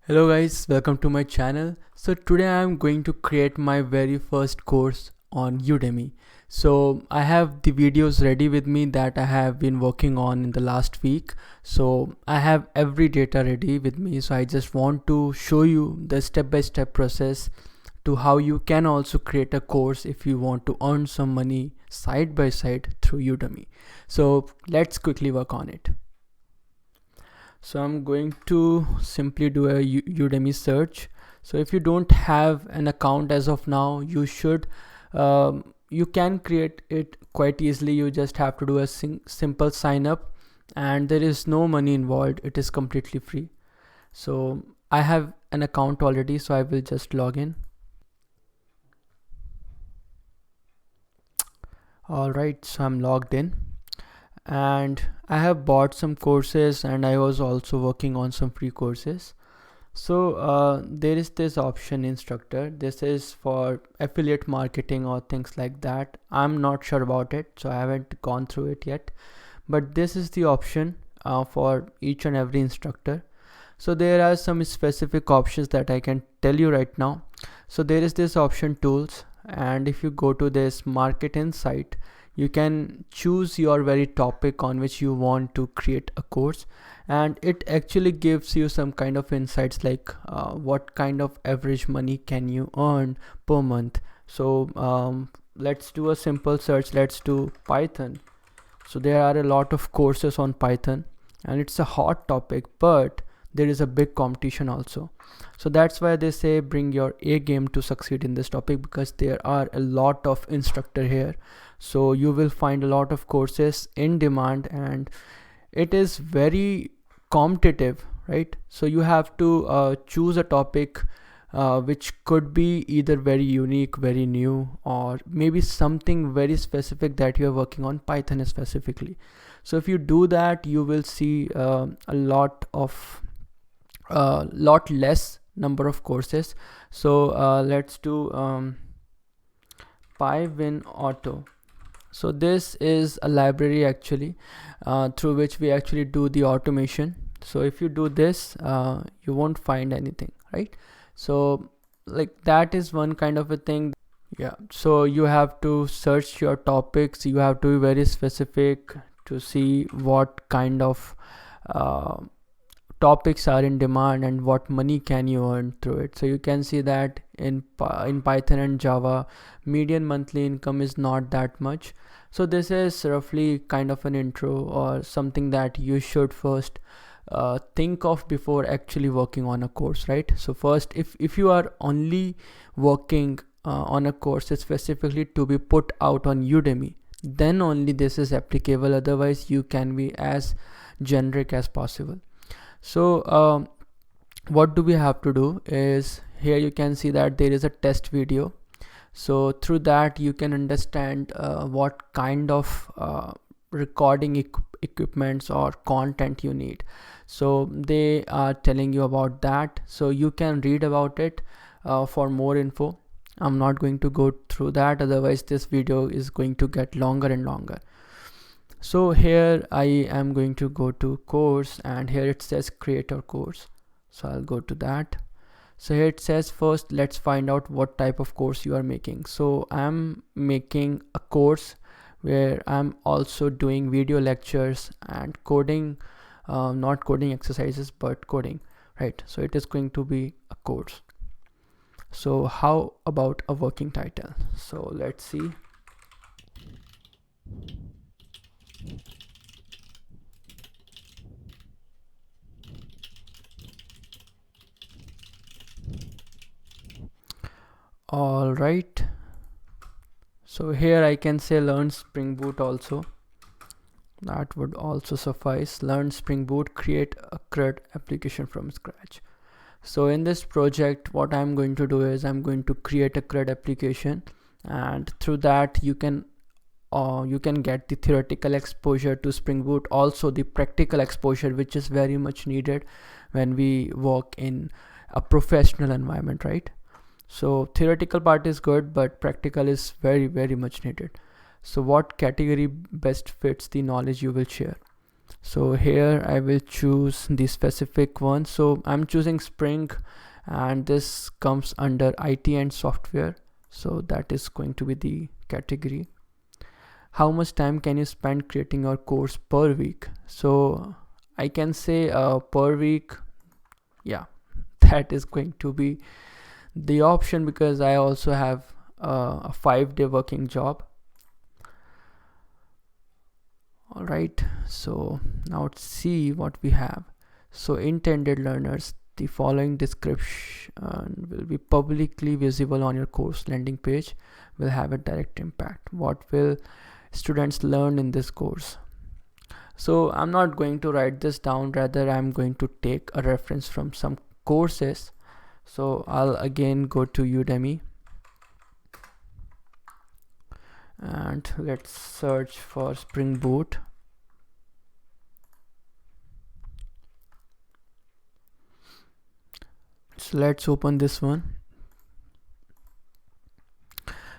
Hello guys, welcome to my channel. So today I am going to create my very first course on Udemy. So I have the videos ready with me that I have been working on in the last week. So I have every data ready with me. So I just want to show you the step-by-step process to how you can also create a course if you want to earn some money side by side through Udemy. So let's quickly work on it. So I'm going to simply do a Udemy search. So if you don't have an account as of now, you can create it quite easily. You just have to do a simple sign up, and there is no money involved. It is completely free. So I have an account already, so I will just log in. All right, so I'm logged in. And I have bought some courses, and I was also working on some free courses. So there is this option instructor. This is for affiliate marketing or things like that. I'm not sure about it, so I haven't gone through it yet, but this is the option for each and every instructor. So there are some specific options that I can tell you right now. So there is this option tools, and if you go to this market insight, you can choose your very topic on which you want to create a course, and it actually gives you some kind of insights like what kind of average money can you earn per month. So let's do a simple search. Let's do Python. So there are a lot of courses on Python, and it's a hot topic, but there is a big competition also. So that's why they say bring your A game to succeed in this topic, because there are a lot of instructor here. So you will find a lot of courses in demand, and it is very competitive, right? So you have to choose a topic which could be either very unique, very new, or maybe something very specific that you're working on Python specifically. So if you do that, you will see a lot less number of courses. So let's do PyWin Auto. So this is a library actually through which we actually do the automation. So if you do this, you won't find anything, right? So like that is one kind of a thing. Yeah, so you have to search your topics. You have to be very specific to see what kind of topics are in demand and what money can you earn through it. So you can see that in Python and Java, median monthly income is not that much. So this is roughly kind of an intro or something that you should first think of before actually working on a course, right? So first, if you are only working on a course specifically to be put out on Udemy, then only this is applicable. Otherwise you can be as generic as possible. So what do we have to do is, here you can see that there is a test video. So through that you can understand what kind of recording equipments or content you need. So they are telling you about that, so you can read about it for more info. I'm not going to go through that, otherwise this video is going to get longer and longer. So here I am going to go to course, and here it says creator course. So I'll go to that. So here it says first let's find out what type of course you are making. So I'm making a course where I'm also doing video lectures and coding, not coding exercises but coding, right? So it is going to be a course. So how about a working title? So let's see. All right, so here I can say learn Spring Boot also. That would also suffice. Learn Spring Boot, create a CRUD application from scratch. So in this project, what I'm going to do is I'm going to create a CRUD application, and through that you can get the theoretical exposure to Spring Boot, also the practical exposure, which is very much needed when we work in a professional environment, right? So theoretical part is good, but practical is very much needed. So what category best fits the knowledge you will share? So here I will choose the specific one. So I'm choosing Spring, and this comes under IT and software. So that is going to be the category. How much time can you spend creating your course per week? So I can say per week, yeah, that is going to be the option, because I also have a 5-day working job. All right, so now let's see what we have. So intended learners, the following description will be publicly visible on your course landing page, will have a direct impact. What will students learn in this course? So I'm not going to write this down, rather I'm going to take a reference from some courses. So I'll again go to Udemy, and let's search for Spring Boot. So let's open this one.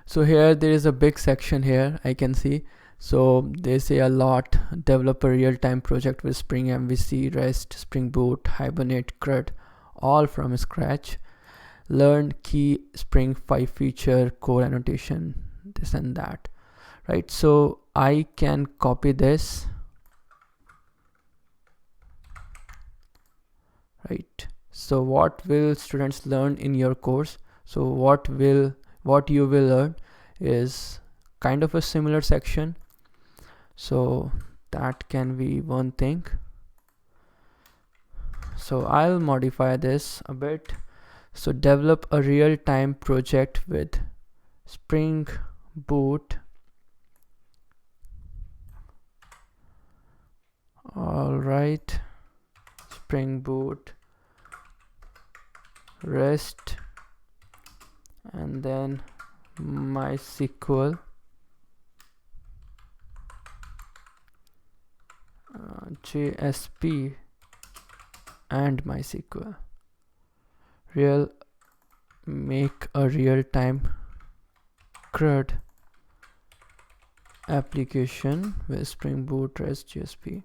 So here there is a big section here, I can see. So they say a lot: develop a real-time project with Spring MVC, REST, Spring Boot, Hibernate, CRUD, all from scratch. Learn key Spring 5 feature, core annotation, this and that, right? So I can copy this, right? So what will students learn in your course? So what you will learn is kind of a similar section. So that can be one thing. So I'll modify this a bit. So develop a real-time project with Spring Boot. All right, Spring Boot, REST, and then MySQL, JSP, and MySQL. Make a real-time CRUD application with Spring Boot, REST, JSP,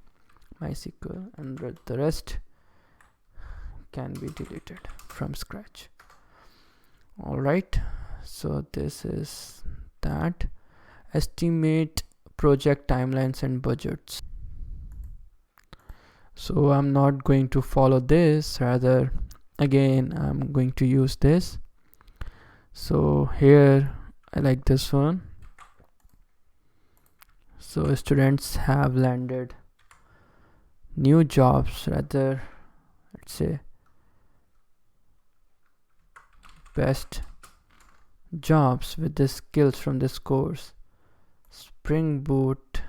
MySQL, and the rest can be deleted from scratch. All right, so this is that. Estimate project timelines and budgets. So I'm not going to follow this, rather again I'm going to use this. So here I like this one. So students have landed new jobs, rather let's say best jobs with the skills from this course. Spring Boot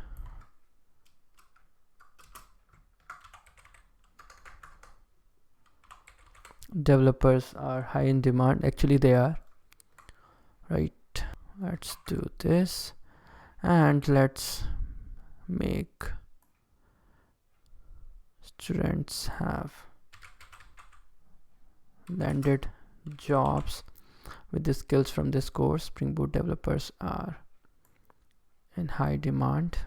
developers are high in demand. Actually they are, right? Let's do this, and let's make students have landed jobs with the skills from this course. Spring Boot developers are in high demand,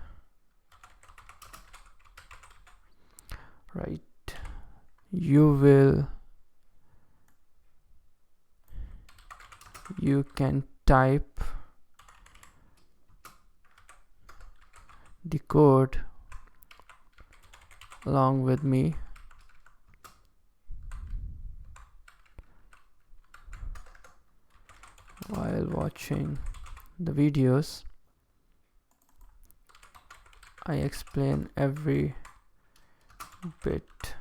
right? You can type the code along with me. While watching the videos, I explain every bit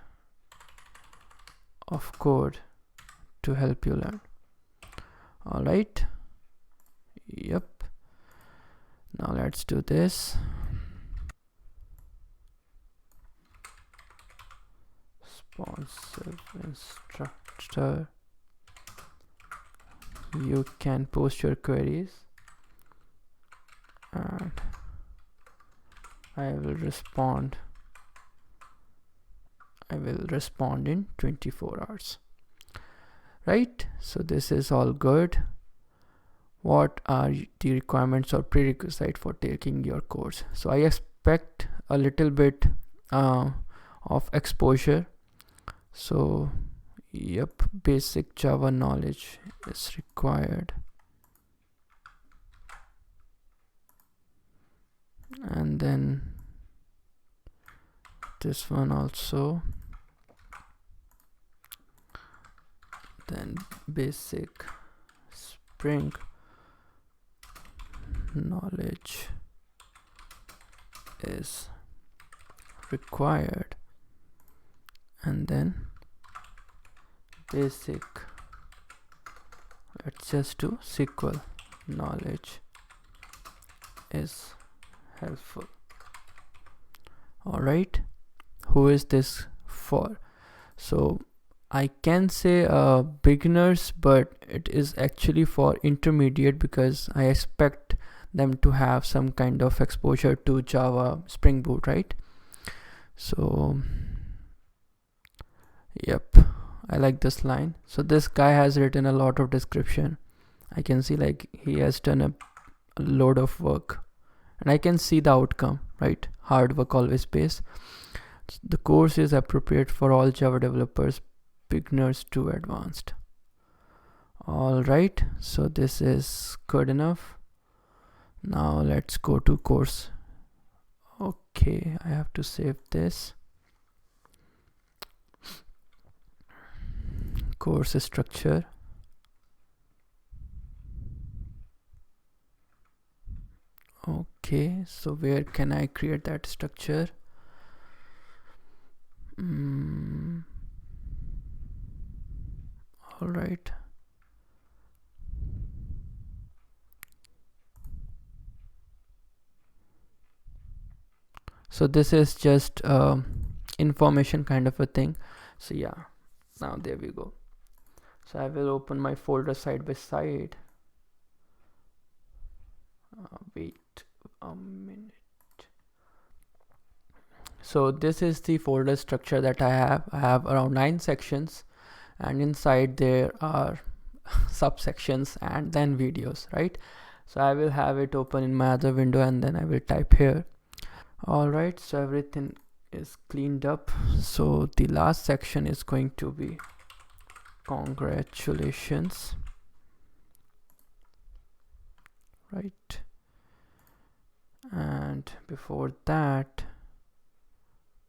of code to help you learn. All right, yep. Now let's do this. Responsive instructor. You can post your queries and I will respond in 24 hours, right? So this is all good. What are the requirements or prerequisites for taking your course? So I expect a little bit of exposure. So yep, basic Java knowledge is required, and then this one also, then basic Spring knowledge is required, and then basic, let's just do SQL knowledge is helpful. All right, who is this for? So I can say beginners, but it is actually for intermediate, because I expect them to have some kind of exposure to Java Spring Boot, right? So yep, I like this line. So this guy has written a lot of description. I can see like he has done a load of work, and I can see the outcome, right? Hard work always pays. The course is appropriate for all Java developers, beginners to advanced. All right, so this is good enough. Now let's go to course. Okay, I have to save this. Course structure. Okay, so where can I create that structure? All right. So this is just information kind of a thing. So yeah, now there we go. So I will open my folder side by side. Wait a minute. So this is the folder structure that I have. I have around 9 sections, and inside there are subsections and then videos, right? So I will have it open in my other window, and then I will type here. All right, so everything is cleaned up. So the last section is going to be congratulations, right? And before that,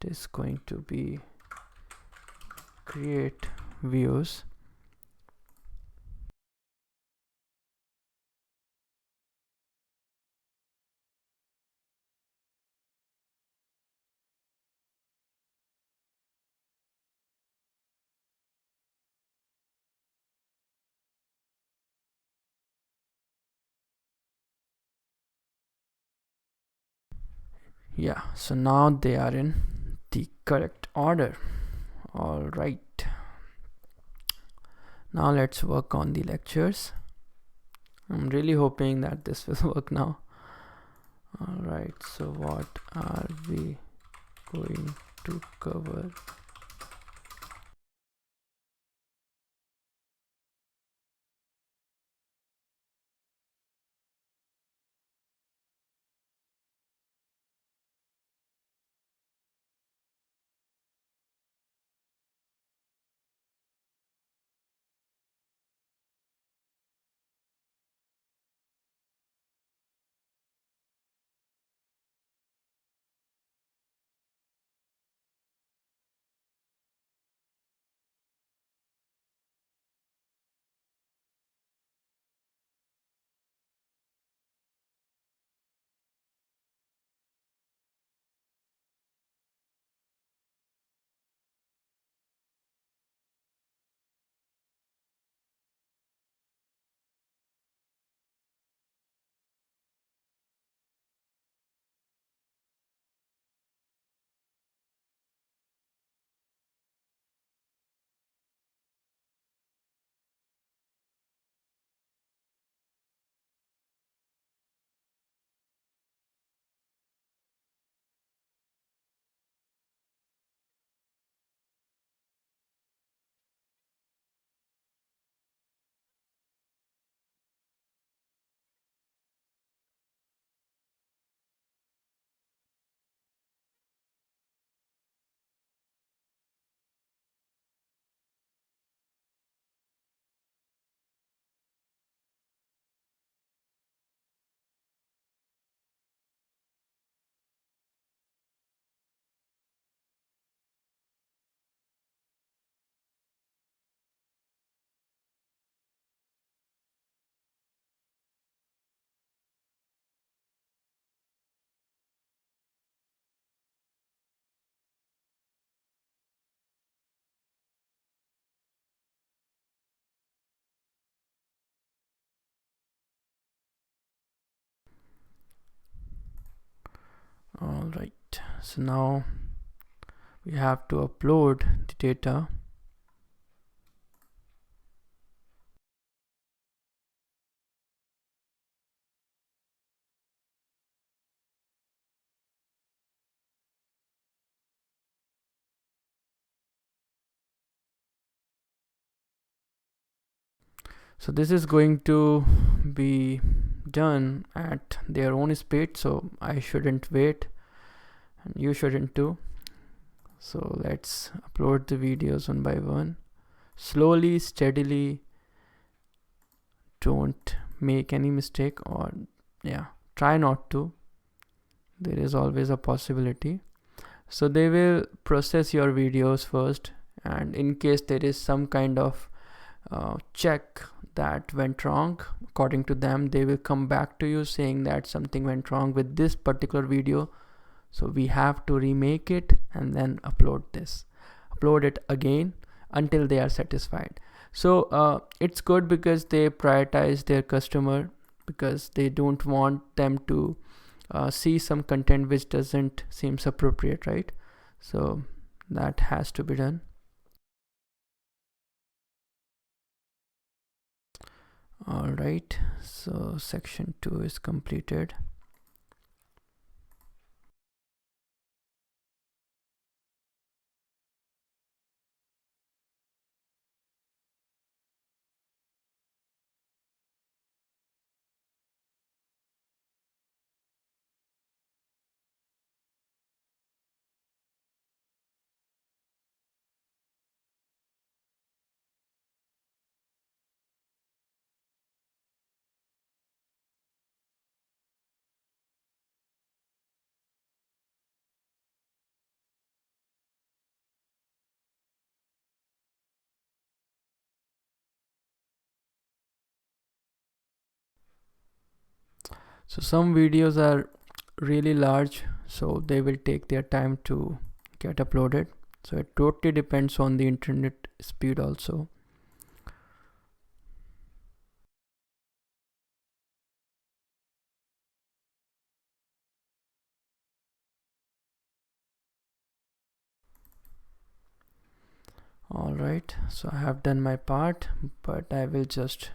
it is going to be create views. Yeah, so now they are in the correct order. All right, now let's work on the lectures. I'm really hoping that this will work now. All right, so what are we going to cover? So now we have to upload the data. So this is going to be done at their own speed, so I shouldn't wait and you shouldn't too. So let's upload the videos one by one, slowly, steadily. Don't make any mistake, or try not to. There is always a possibility. So they will process your videos first, and in case there is some kind of check that went wrong, according to them, they will come back to you saying that something went wrong with this particular video, so we have to remake it and then upload it again until they are satisfied. So it's good because they prioritize their customer, because they don't want them to see some content which doesn't seems appropriate, right? So that has to be done. All right, so section 2 is completed. So some videos are really large, so they will take their time to get uploaded. So it totally depends on the internet speed also. Alright, so I have done my part, but I will just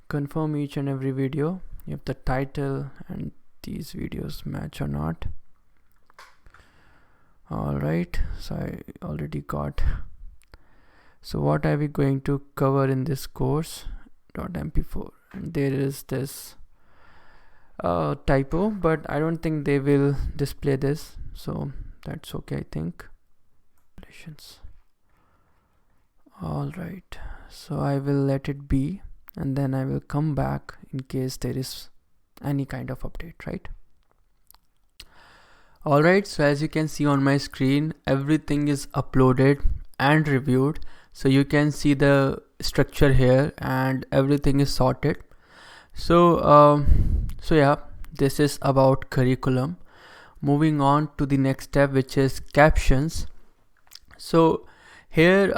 confirm each and every video if the title and these videos match or not. Alright, so I already got. So what are we going to cover in this course? .mp4, and there is this typo, but I don't think they will display this, so that's okay, I think. Alright, so I will let it be, and then I will come back in case there is any kind of update, right? Alright, so as you can see on my screen, everything is uploaded and reviewed. So you can see the structure here and everything is sorted. So yeah, this is about curriculum. Moving on to the next step, which is captions. So here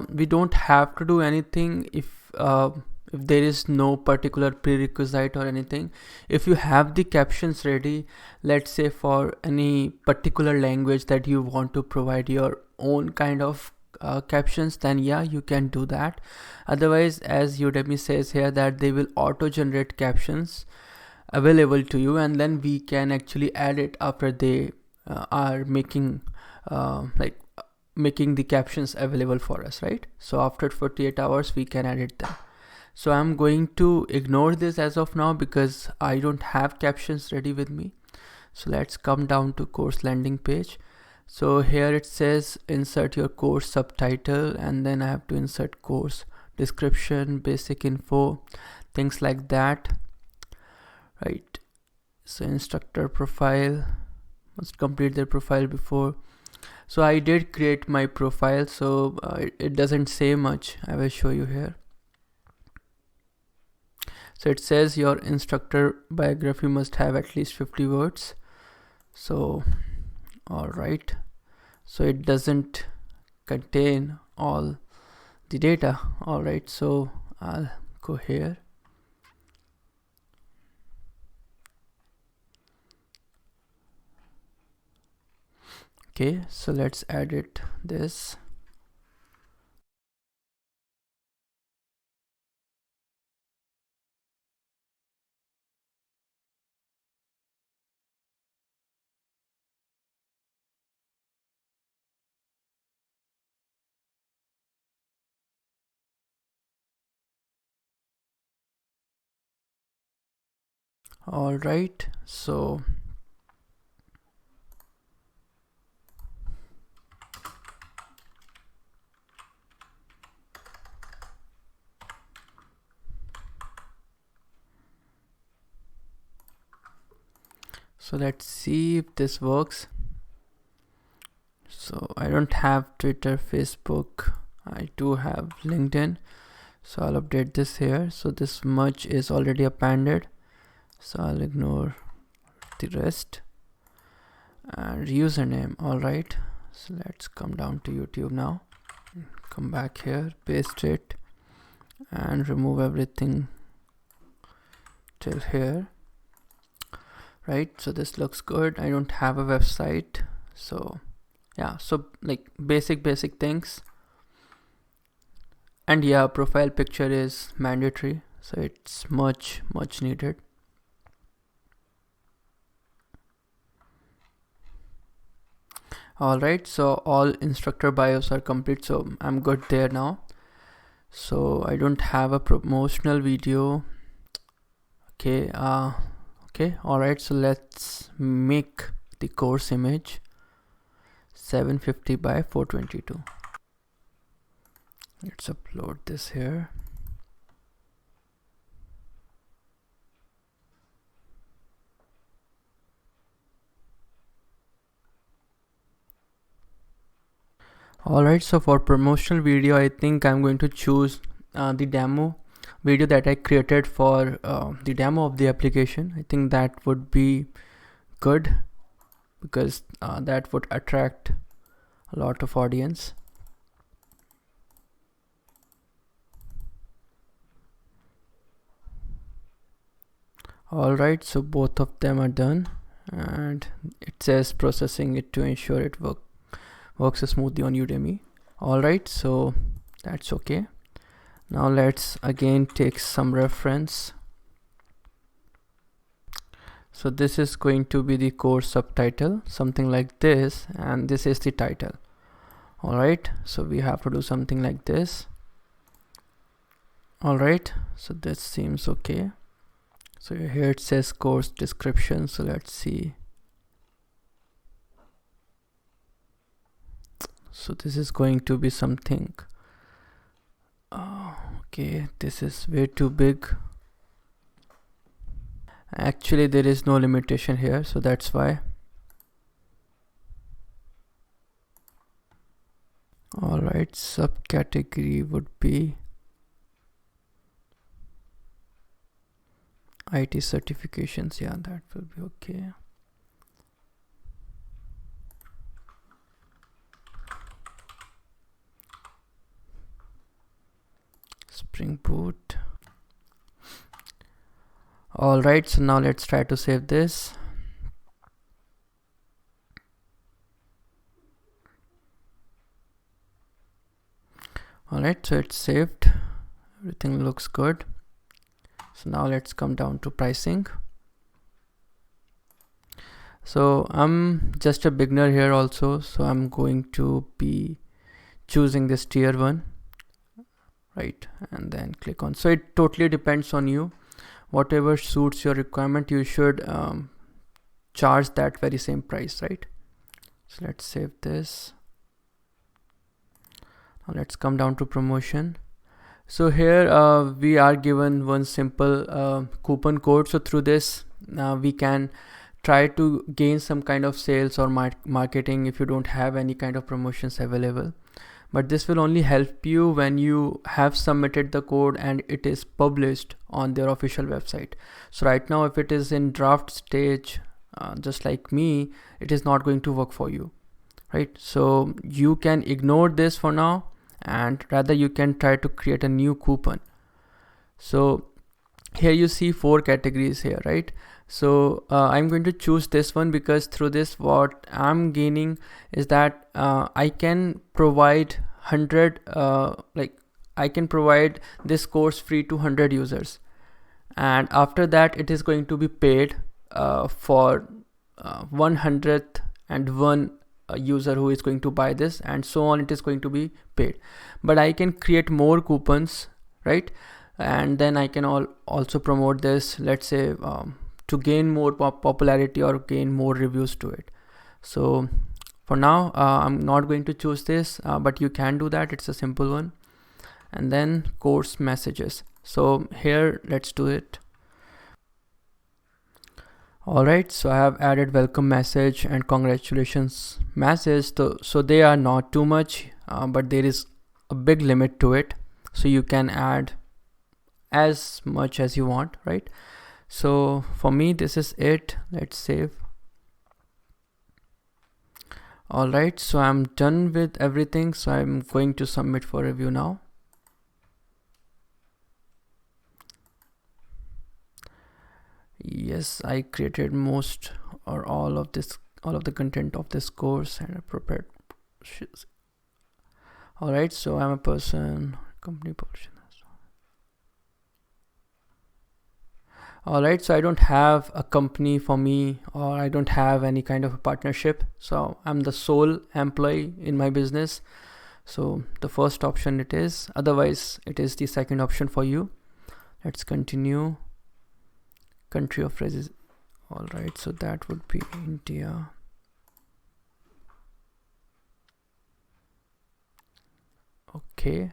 we don't have to do anything if there is no particular prerequisite or anything. If you have the captions ready, let's say for any particular language that you want to provide your own kind of captions, then yeah, you can do that. Otherwise, as Udemy says here, that they will auto generate captions available to you, and then we can actually add it after they are making making the captions available for us, right? So after 48 hours we can edit them. So I'm going to ignore this as of now because I don't have captions ready with me. So let's come down to course landing page. So here it says insert your course subtitle, and then I have to insert course description, basic info, things like that, right? So instructor profile, must complete their profile before. So I did create my profile, so it doesn't say much. I will show you here. So it says your instructor biography must have at least 50 words. So alright, so it doesn't contain all the data. Alright, so I'll go here. Okay, so let's edit this. All right, so let's see if this works. So I don't have Twitter, Facebook. I do have LinkedIn. So I'll update this here. So this much is already appended. So I'll ignore the rest. And username. All right. So let's come down to YouTube now. Come back here, paste it, and remove everything till here. Right. So this looks good. I don't have a website. So yeah, so like basic things. And yeah, profile picture is mandatory, so it's much needed. All right, so all instructor bios are complete, so I'm good there now. So I don't have a promotional video. Okay, okay, all right, so let's make the course image 750 by 422. Let's upload this here. Alright, so for promotional video, I think I'm going to choose the demo video that I created for the demo of the application. I think that would be good because that would attract a lot of audience. Alright, so both of them are done and it says processing it to ensure it works smoothly on Udemy. Alright, so that's okay. Now let's again take some reference. So this is going to be the course subtitle, something like this, and this is the title. Alright, so we have to do something like this. Alright, so this seems okay. So here it says course description, so let's see. So this is going to be something. Okay, this is way too big. Actually, there is no limitation here, so that's why. Alright, subcategory would be IT certifications. Yeah, that will be okay. Spring Boot. Alright, so now let's try to save this. Alright, so it's saved. Everything looks good. So now let's come down to pricing. So I'm just a beginner here also, so I'm going to be choosing this tier 1, right, and then click on. So it totally depends on you. Whatever suits your requirement, you should charge that very same price, right? So let's save this. Now let's come down to promotion. So here we are given one simple coupon code. So through this we can try to gain some kind of sales or marketing if you don't have any kind of promotions available. But this will only help you when you have submitted the code and it is published on their official website. So right now, if it is in draft stage, just like me, it is not going to work for you, right? So you can ignore this for now, and rather you can try to create a new coupon. So here you see 4 categories here, right? So I'm going to choose this one because through this what I'm gaining is that I can provide 100 like I can provide this course free to 100 users, and after that it is going to be paid for 100th and one user who is going to buy this, and so on it is going to be paid. But I can create more coupons, right? And then I can also promote this, let's say to gain more popularity or gain more reviews to it. So for now I'm not going to choose this, but you can do that. It's a simple one. And then course messages. So here let's do it. Alright, so I have added welcome message and congratulations message. So they are not too much, but there is a big limit to it. So you can add as much as you want, right? So for me this is it. Let's save. Alright, so I'm done with everything. So I'm going to submit for review now. Yes, I created most or all of the content of this course and I prepared. Alright, so I'm a person, company portion. Alright, so I don't have a company for me, or I don't have any kind of a partnership. So I'm the sole employee in my business. So the first option it is, otherwise it is the second option for you. Let's continue. Country of residence. Alright, so that would be India. Okay.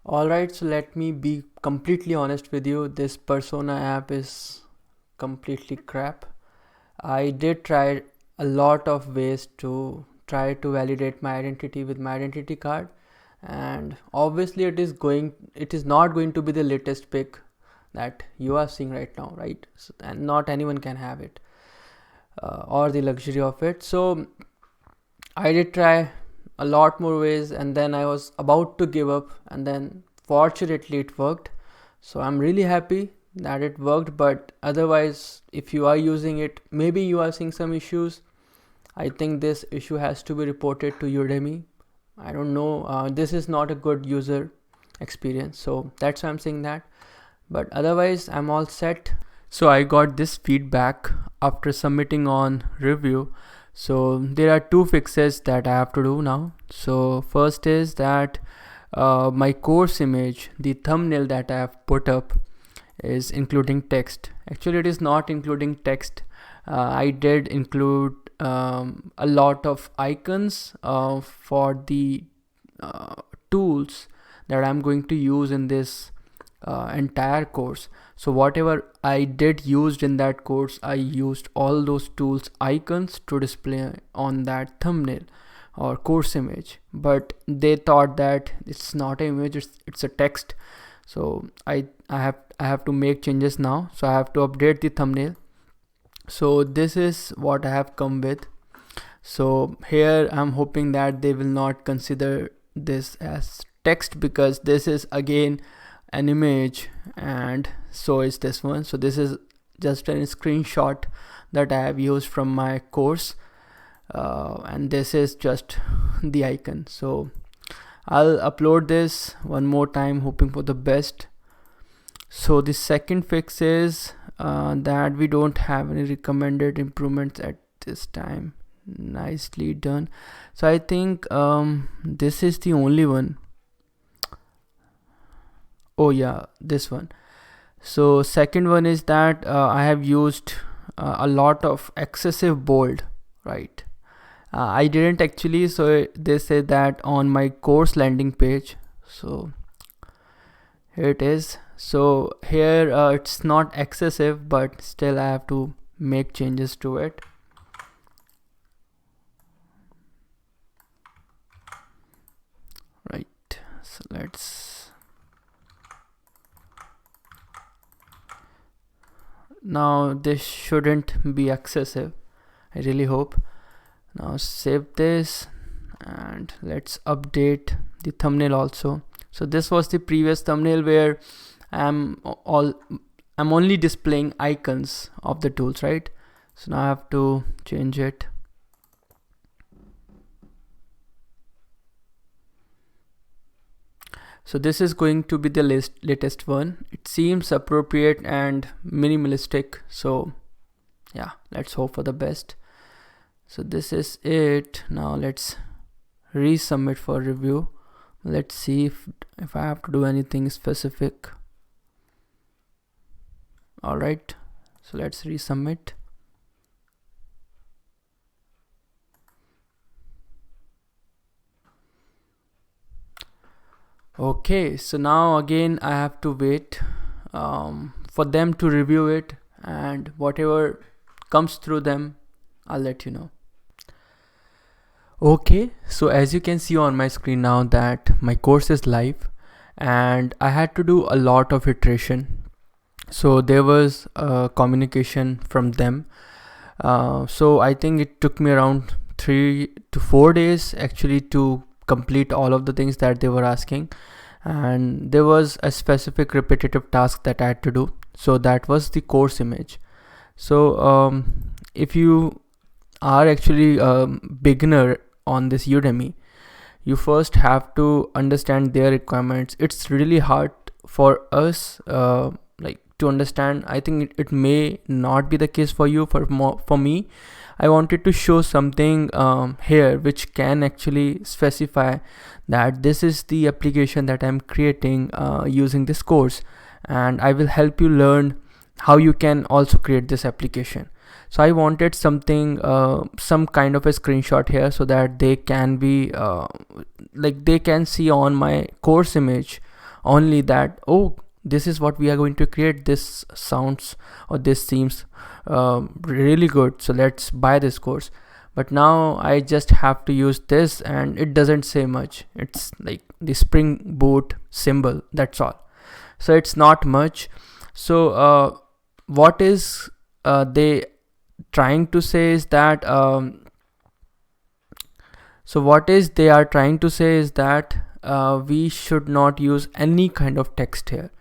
Alright, so let me be completely honest with you. This Persona app is completely crap. I did try a lot of ways to try to validate my identity with my identity card, and obviously it is not going to be the latest pick that you are seeing right now, right? So, and not anyone can have it or the luxury of it. So I did try a lot more ways, and then I was about to give up, and then fortunately it worked. So I'm really happy that it worked. But otherwise, if you are using it, maybe you are seeing some issues. I think this issue has to be reported to Udemy. I don't know, this is not a good user experience, so that's why I'm saying that. But otherwise I'm all set. So I got this feedback after submitting on review. So there are two fixes that I have to do now. So first is that my course image, the thumbnail that I have put up, is including text. Actually it is not including text. I did include a lot of icons for the tools that I'm going to use in this entire course. So whatever I did used in that course, I used all those tools icons to display on that thumbnail or course image. But they thought that it's not an image, it's a text. So I have to make changes now. So I have to update the thumbnail. So this is what I have come with. So here I'm hoping that they will not consider this as text, because this is again an image, and so is this one. So this is just a screenshot that I have used from my course, and this is just the icon. So I'll upload this one more time, hoping for the best. So the second fix is that we don't have any recommended improvements at this time. Nicely done. So I think this is the only one. Oh yeah, this one. So second one is that I have used a lot of excessive bold, right? I didn't actually. So they say that on my course landing page. So here it is. So here it's not excessive, but still I have to make changes to it. Right, so let's, now this shouldn't be excessive, I really hope. Now save this and let's update the thumbnail also. So this was the previous thumbnail where I'm all I'm only displaying icons of the tools, right? So now I have to change it. So this is going to be the latest one. It seems appropriate and minimalistic. So yeah, let's hope for the best. So this is it. Now let's resubmit for review. Let's see if I have to do anything specific. All right, so let's resubmit. Okay, so now again I have to wait for them to review it, and whatever comes through them, I'll let you know. Okay, so as you can see on my screen now that my course is live, and I had to do a lot of iteration. So there was communication from them. So I think it took me around 3 to 4 days actually to complete all of the things that they were asking, and there was a specific repetitive task that I had to do. So that was the course image. So if you are actually a beginner on this Udemy, you first have to understand their requirements. It's really hard for us to understand. I think it may not be the case for you. For me, I wanted to show something here which can actually specify that this is the application that I'm creating using this course, and I will help you learn how you can also create this application. So I wanted something, some kind of a screenshot here, so that they can be they can see on my course image only that, oh, this is what we are going to create. This sounds, or this seems really good, so let's buy this course. But now I just have to use this, and it doesn't say much. It's like the Spring Boot symbol, that's all. So it's not much. So what is they trying to say is that they are trying to say is that we should not use any kind of text here.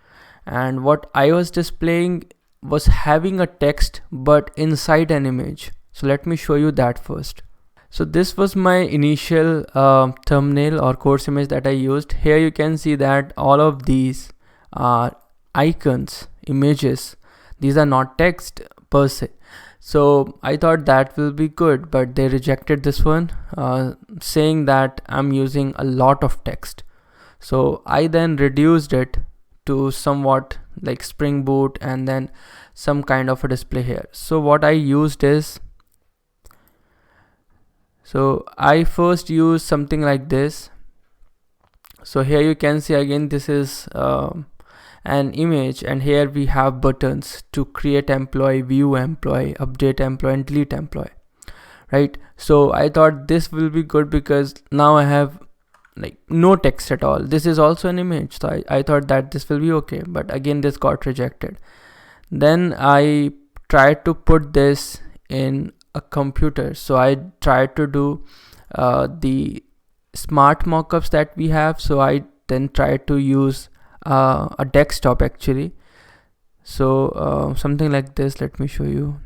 And what I was displaying was having a text but inside an image. So let me show you that first. So this was my initial thumbnail or course image that I used. Here you can see that all of these are icons, images. These are not text per se. So I thought that will be good, but they rejected this one, saying that I'm using a lot of text. So I then reduced it to somewhat like Spring Boot and then some kind of a display here. So what I used is, so I first used something like this. So here you can see again, this is an image, and here we have buttons to create employee, view employee, update employee, and delete employee, right? So I thought this will be good because now I have like no text at all. This is also an image, so I thought that this will be okay, but again this got rejected. Then I tried to put this in a computer. So I tried to do the smart mockups that we have. So I then tried to use a desktop actually. So something like this, let me show you.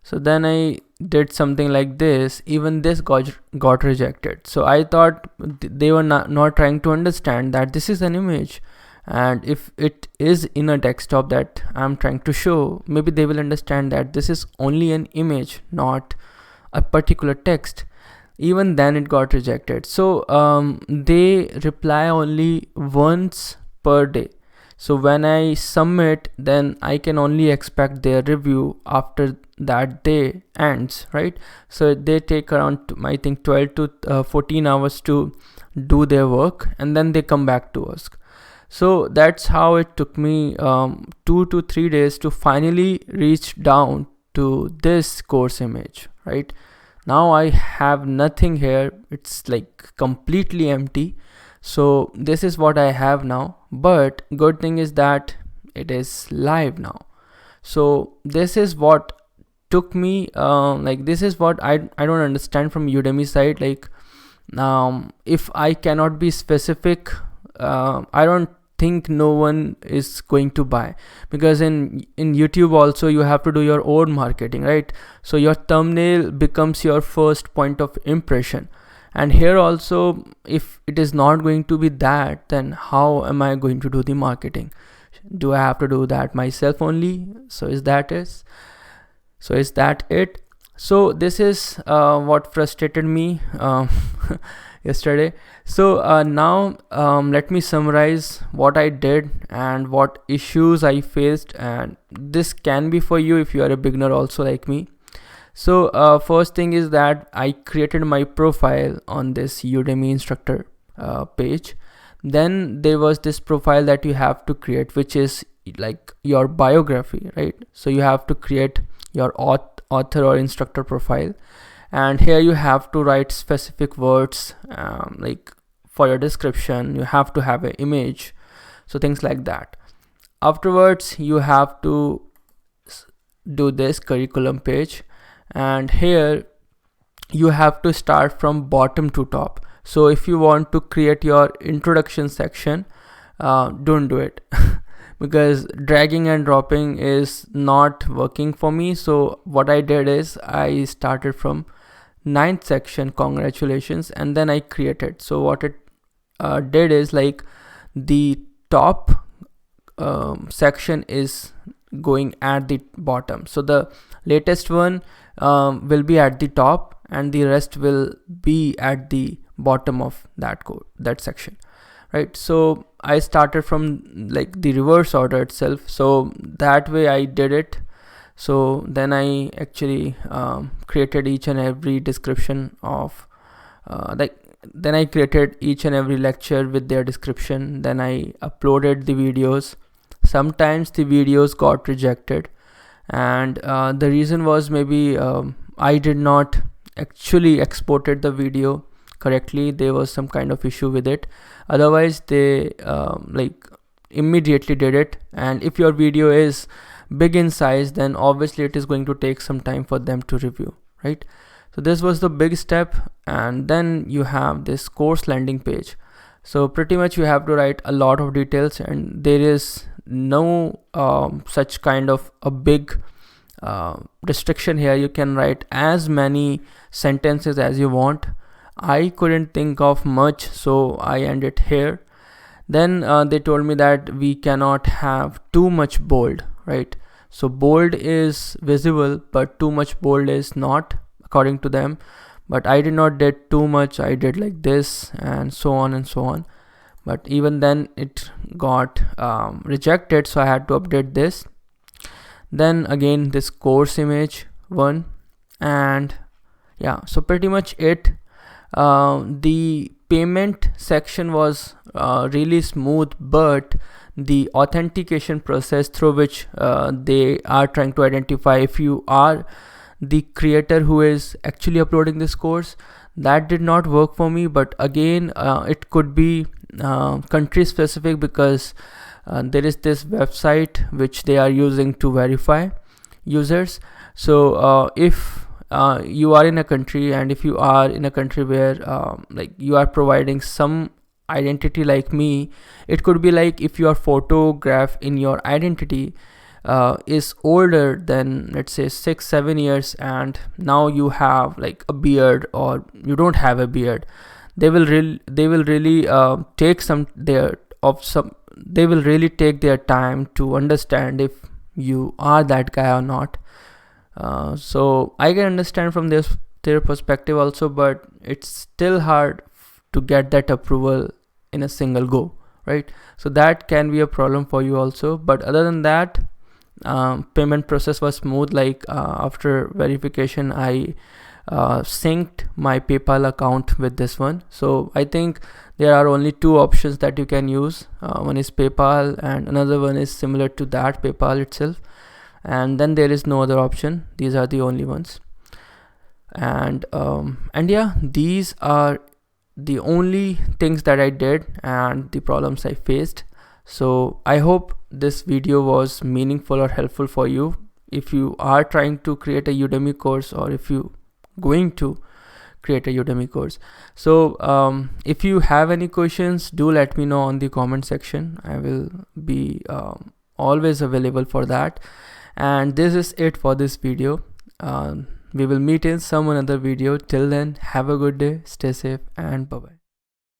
So then I did something like this. Even this got rejected. So I thought they were not trying to understand that this is an image, and if it is in a desktop that I'm trying to show, maybe they will understand that this is only an image, not a particular text. Even then it got rejected. So they reply only once per day. So when I submit, then I can only expect their review after that day ends, right? So they take around, I think, 12 to 14 hours to do their work, and then they come back to us. So that's how it took me 2 to 3 days to finally reach down to this course image, right? Now I have nothing here. It's like completely empty. So this is what I have now, but good thing is that it is live now. So this is what took me like, this is what I don't understand from Udemy side. Like, if I cannot be specific, I don't think no one is going to buy, because in YouTube also you have to do your own marketing, right? So your thumbnail becomes your first point of impression, and here also, if it is not going to be that, then how am I going to do the marketing? Do I have to do that myself only? So is that it? So this is what frustrated me yesterday. So now let me summarize what I did and what issues I faced, and this can be for you if you are a beginner also like me. So first thing is that I created my profile on this Udemy instructor page. Then there was this profile that you have to create, which is like your biography, right? So you have to create your author or instructor profile, and here you have to write specific words, like for your description. You have to have an image, so things like that. Afterwards, you have to do this curriculum page, and here you have to start from bottom to top. So if you want to create your introduction section, don't do it because dragging and dropping is not working for me. So what I did is I started from 9th section, congratulations, and then I created. So what it did is, like, the top section is going at the bottom, so the latest one will be at the top, and the rest will be at the bottom of that section, right? So I started from like the reverse order itself, so that way I did it. So then I actually created each and every description of then I created each and every lecture with their description. Then I uploaded the videos. Sometimes the videos got rejected, and the reason was maybe I did not actually exported the video correctly. There was some kind of issue with it. Otherwise they like immediately did it. And if your video is big in size, then obviously it is going to take some time for them to review, right? So this was the big step. And then you have this course landing page. So pretty much you have to write a lot of details, and there is no such kind of a big restriction here. You can write as many sentences as you want. I couldn't think of much, so I ended here. Then they told me that we cannot have too much bold, right? So bold is visible, but too much bold is not, according to them. But I did not did too much. I did like this, and so on and so on. But even then it got rejected, so I had to update this. Then again this course image one, and yeah, so pretty much it. The payment section was really smooth, but the authentication process through which they are trying to identify if you are the creator who is actually uploading this course, that did not work for me. But again, it could be country specific, because there is this website which they are using to verify users. So if you are in a country, and if you are in a country where like you are providing some identity like me, it could be like if your photograph in your identity is older than, let's say, 6-7 years, and now you have like a beard or you don't have a beard, they will really take their time to understand if you are that guy or not. So I can understand from their perspective also, but it's still hard to get that approval in a single go, right? So that can be a problem for you also. But other than that, payment process was smooth. Like after verification, I synced my PayPal account with this one. So I think there are only two options that you can use. One is PayPal, and another one is similar to that, PayPal itself. And then there is no other option. These are the only ones. And yeah, these are the only things that I did and the problems I faced. So I hope this video was meaningful or helpful for you. if you are trying to create a Udemy course, or if you going to create a Udemy course. So if you have any questions, do let me know on the comment section. I will be always available for that. And this is it for this video. We will meet in some another video. Till then, have a good day, stay safe, and bye bye.